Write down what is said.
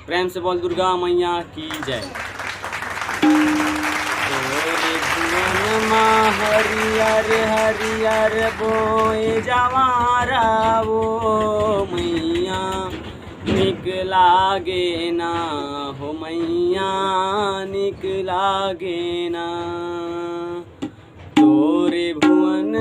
प्रेम से बोल दुर्गा मैया की जय। तोरे भुवन माँ हरियर हरियर बोए जवारा वो मैया निक लागे ना हो मैया निक लागे ना। तोरे भुवन